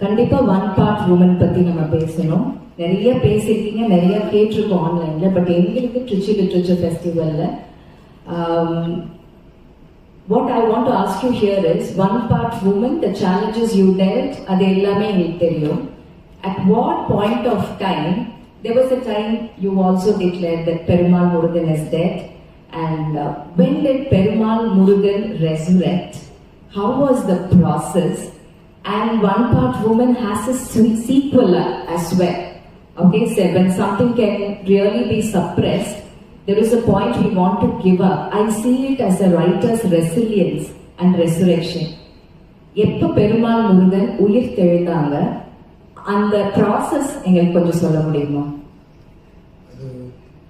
கண்டிப்பா one part woman பத்தி நம்ம பேசணும். நிறைய பேசிருக்கீங்க, நிறைய கேட்டிருக்கோம் ஆன்லைன்ல. பட் எங்களுக்கு ட்ரிச்சி லிட்ரேச்சர் ஃபெஸ்டிவல்ல what I want to ask you here is one part woman, the challenges you dealt, அது எல்லாமே எங்களுக்கு தெரியும். At what point of time, there was a time you also declared that Perumal Murugan is dead, and when did Perumal Murugan resurrect? How was the process? And one part woman has a sequel as well. Okay, so when something can really be suppressed, there is a point we want to give up. I see it as a writer's resilience and resurrection. எப்ப பெருமாள் முருகன் உயிர் தெழுந்தாங்க, அந்த process எங்களுக்கு கொஞ்சம் சொல்ல முடியுமா? அது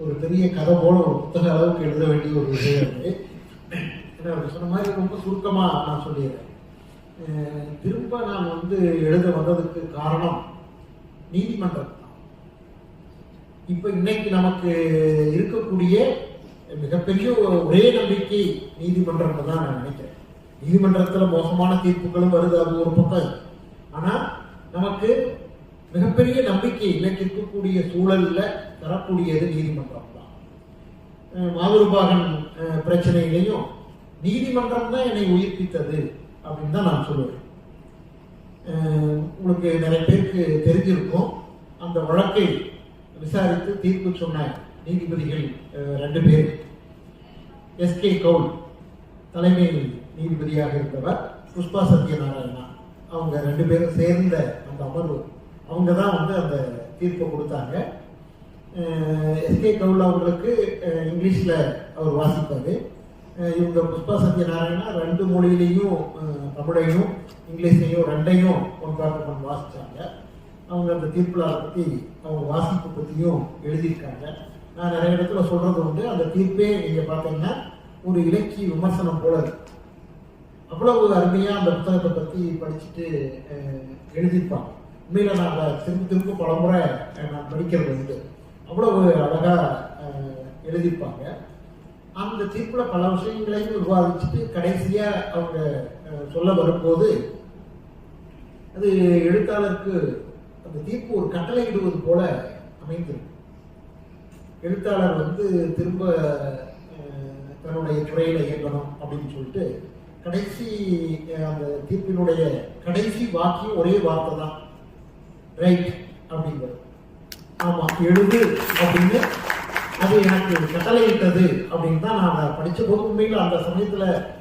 ஒரு பெரிய கதை போல ஒரு புத்தக அளவுக்கு எழுத வேண்டிய ஒரு விஷயம். சொன்ன மாதிரி ரொம்ப சுருக்கமா நான் சொல்லிடுறேன். திரும்ப நான் எழுத வந்ததுக்கு காரணம் நீதிமன்றம். இப்ப இன்னைக்கு நமக்கு இருக்கக்கூடிய மிகப்பெரிய ஒரே நம்பிக்கை நீதிமன்றம் தான் நான் நினைக்கிறேன். நீதிமன்றத்துல மோசமான தீர்ப்புகளும் வருது, அது ஒரு பக்கம். ஆனா நமக்கு மிகப்பெரிய நம்பிக்கை இன்னைக்கு இருக்கக்கூடிய சூழல்ல தரக்கூடியது நீதிமன்றம் தான். மாதுருபாகன் பிரச்சனையிலையும் நீதிமன்றம் தான் என்னை உயிர்ப்பித்தது அப்படின்னு தான் நான் சொல்லுவேன். உங்களுக்கு நிறைய பேருக்கு தெரிஞ்சிருக்கும், அந்த வழக்கை விசாரித்து தீர்ப்பு சொன்ன நீதிபதிகள் 2 பேர். எஸ்கே கவுல் தலைமை நீதிபதியாக இருந்தவர், புஷ்பா சத்யநாராயணா, அவங்க 2 பேரும் சேர்ந்த அந்த அமர்வு, அவங்க தான் அந்த தீர்ப்பை கொடுத்தாங்க. எஸ்கே கவுல் அவங்களுக்கு இங்கிலீஷ்ல அவர் வாசிப்பாரு. இவங்க புஷ்பா சத்யநாராயணா 2 மொழியிலையும், தமிழையும் இங்கிலீஷையும் 2ஐயும் ஒன்றாக வாசிச்சாங்க. அவங்க அந்த தீர்ப்புல பற்றி அவங்க வாசிப்பு பற்றியும் எழுதியிருக்காங்க. நான் நிறைய இடத்துல சொல்றது உண்டு, அந்த தீர்ப்பே நீங்க பார்த்தீங்கன்னா ஒரு இலக்கிய விமர்சனம் போல இருக்கு. அவ்வளவு அருமையா அந்த புத்தகத்தை பற்றி படிச்சுட்டு எழுதியிருப்பாங்க. உண்மையில நான் அதை திரும்ப பலமுறை நான் படிக்கிறது உண்டு. அவ்வளவு அழகா எழுதியிருப்பாங்க. அந்த தீர்ப்புல பல விஷயங்களையும் விவாதிச்சுட்டு கடைசியா அவங்க சொல்ல வரும்போது அது எழுத்தாளருக்கு அந்த தீர்ப்பு ஒரு கட்டளையிடுவது போல அமைந்திருக்கு. எழுத்தாளர் திரும்ப தன்னுடைய துறையில இயங்கணும் அப்படின்னு சொல்லிட்டு கடைசி அந்த தீர்ப்பினுடைய கடைசி வாக்கியம் ஒரே வார்த்தை தான், ரைட் அப்படிங்கிறது. ஆமா, எழுது அப்படின்னு அது எனக்கு கட்டளையிட்டது அப்படின்னு தான் நான் படிச்ச போது உண்மையில அந்த சமயத்துல